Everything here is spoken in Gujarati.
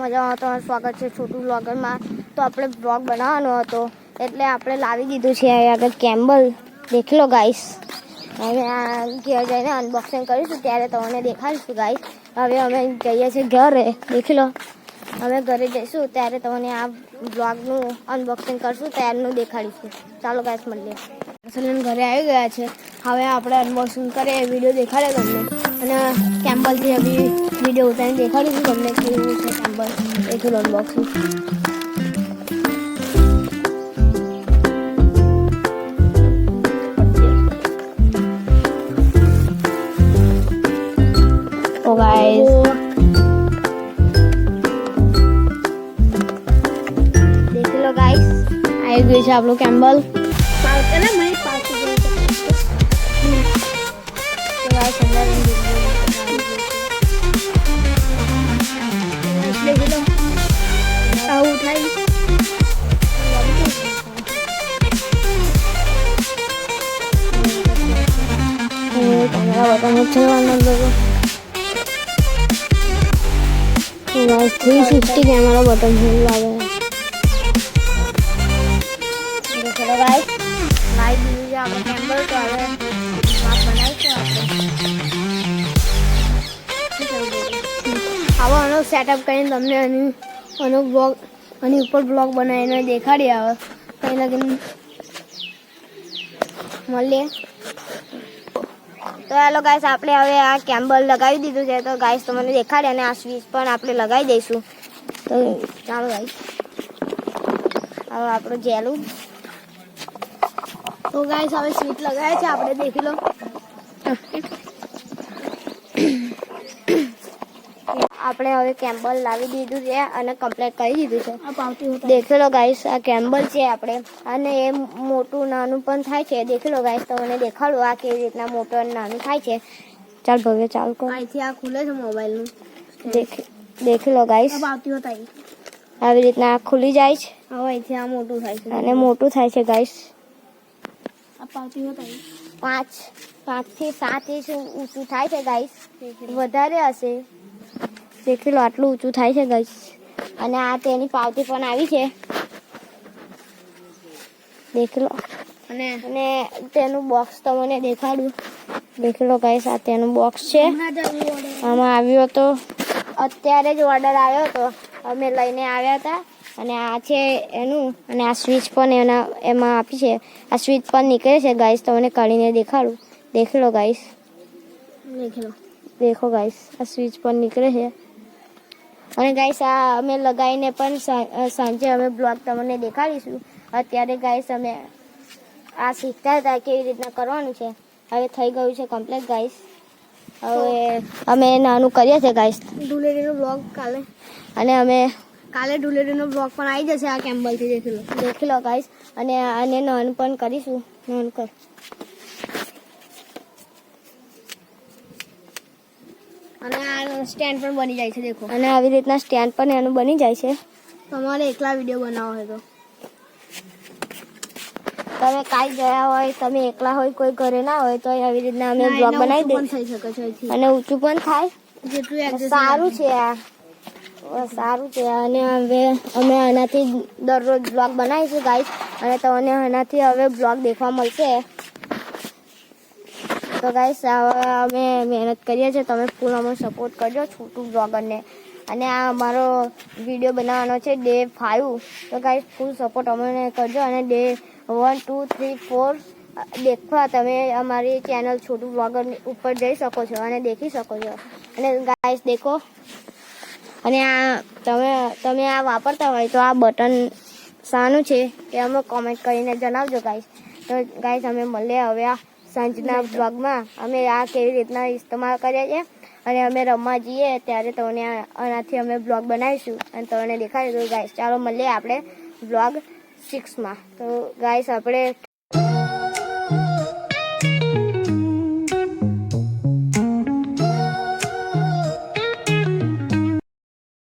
મજામાં તમારું સ્વાગત છે છોટું વ્લોગરમાં। તો આપણે વ્લોગ બનાવવાનો હતો એટલે આપણે લાવી દીધું છે આગળ કેમ્બલ। દેખી લો ગાઈસ, હવે આ ઘેર જઈને અનબોક્સિંગ કરીશું ત્યારે તમને દેખાડીશું ગાઈસ। હવે અમે જઈએ છીએ ઘરે, દેખી લો અમે ઘરે જઈશું ત્યારે તમને આ વ્લોગનું અનબોક્સિંગ કરશું ત્યારનું દેખાડીશું। ચાલો ગાઈસ મળીએ। સલન ઘરે આવી ગયા છે, હવે આપણે અનબોક્સિંગ કરીએ, વિડીયો દેખાડે તમને અને કેમ્બલથી હવે વિડીયો ઉતારીને દેખાડીશું તમને કેવું છે કેમ્બલ। દેખી લો અનબોક્સિંગ। तो गाइस देख लो गाइस, आई गई है आप लोग कैम्बल पालते ना, मैं पालती हूँ तो गाइस अंदर देख लो आओ उठाई कैमरा बटन उठाना लोगों। 360 कैमरा बटन है। चलो गाइस लाइव दीजिए आप कैम्बल तो હવે आप बनाइए આપણે આવો સેટઅપ કરીને તમને આનો બ્લોગ આની ઉપર બ્લોગ બનાવીને દેખાડી આવે કઈ લગીને મળીએ। તો હેલો ગાઈસ, આપણે હવે આ કેમ્બલ લગાવી દીધું છે, તો ગાઈસ તમને દેખાડે અને આ સ્વિચ પણ આપણે લગાવી દઈશું। તો ચાલો ગાઈસ, હવે આપણું જેલું તો ગાઈસ હવે સ્વિચ લગાવ્યા છે આપણે, દેખી લો આપણે હવે કેમ્બલ લાવી દીધું છે અને કમ્પ્લીટ કરી દીધું છે। દેખી લો ગાઈસ, આ કેમ્બલ છે આપણે અને એ મોટું નાનું પણ થાય છે। દેખી લો ગાઈસ, તમને દેખાડું આ કેવી રીતના મોટું અને નાનું થાય છે। ચાલ ભવ્ય ચાલ કરો, અહીંથી આ ખુલે છે મોબાઈલનું। દેખી લો ગાઈસ, આવી રીતના આ ખુલી જાય છે, હવે અહીંથી આ મોટું થાય છે અને મોટું થાય છે ગાઈસ। 5 થી 7 ઇંચ ઊંચું થાય છે ગાઈસ, વધારે હશે। દેખી લો આટલું ઊંચું થાય છે ગાઈસ અને આ તેની પાવતી પણ આવી છે, દેખી લો અને તેનું બોક્સ તમને દેખાડું। દેખી લો ગાઈસ, આ તેનું બોક્સ છે, આમાં આવ્યો હતો અત્યારે જ ઓર્ડર આવ્યો હતો, અમે લઈને આવ્યા હતા અને આ છે એનું અને આ સ્વિચ પણ એમાં આપી છે। આ સ્વિચ પણ નીકળે છે ગાઈસ, તમને કાઢીને દેખાડું। દેખી લો ગાઈસ, દેખો ગાઈસ આ સ્વિચ પણ નીકળે છે અને ગાઈસ આ અમે લગાવીને પણ સાંજે અમે બ્લોગ તમને દેખાડીશું। અત્યારે ગાઈસ અમે આ શીખતા હતા કેવી રીતના કરવાનું છે, હવે થઈ ગયું છે કમ્પ્લીટ ગાઈસ। હવે અમે નાનું કરીએ છીએ ગાઈસ ઢુલેરીનો બ્લોગ કાલે, અને અમે કાલે ઢુલેરીનો બ્લોગ પણ આવી જશે આ કેમ્બલથી। દેખી લો ગાઈસ અને આને નાનું પણ કરીશું, નાનું કર અને આ સ્ટેન્ડ પણ બની જાય છે, દેખો અને આવી રીતના સ્ટેન્ડ પણ એનું બની જાય છે। તમારે એકલા વિડીયો બનાવવો હોય તો તમે કાંઈ ગયા હોય, તમે એકલા હોય, કોઈ ઘરે ના હોય તો આવી રીતના અમે બ્લોગ બનાવી દઈએ અને ઊંચું પણ થાય, જેટલું સારું છે આ સારું છે। અને હવે અમે આનાથી દરરોજ બ્લોગ બનાવીશું ગાઈસ અને તમને આનાથી હવે બ્લોગ દેખવા મળશે। તો ગાઈસ અમે મહેનત કરીએ છીએ, તમે ફૂલ અમને સપોર્ટ કરજો છોટું બ્લોગરને। અને આ અમારો વિડીયો બનાવવાનો છે ડે 5, તો ગાઈસ ફૂલ સપોર્ટ અમને કરજો અને ડે 1 2 3 4 દેખવા તમે અમારી ચેનલ છોટું બ્લોગર ઉપર જઈ શકો છો અને દેખી શકો છો। અને ગાઈસ દેખો, અને આ તમે આ વાપરતા હોય તો આ બટન શાનું છે એ અમે કોમેન્ટ કરીને જણાવજો ગાઈસ। તો ગાઈસ અમે મળીએ હવે આ સાંજના બ્લોગમાં, અમે આ કેવી રીતના ઇસ્તેમાલ કરીએ છીએ અને અમે રમવા જઈએ ત્યારે તમને આનાથી અમે બ્લોગ બનાવીશું અને તમને દેખાડીશું ગાઈસ। ચાલો મળીએ આપણે બ્લોગ 6માં। તો ગાઈસ આપણે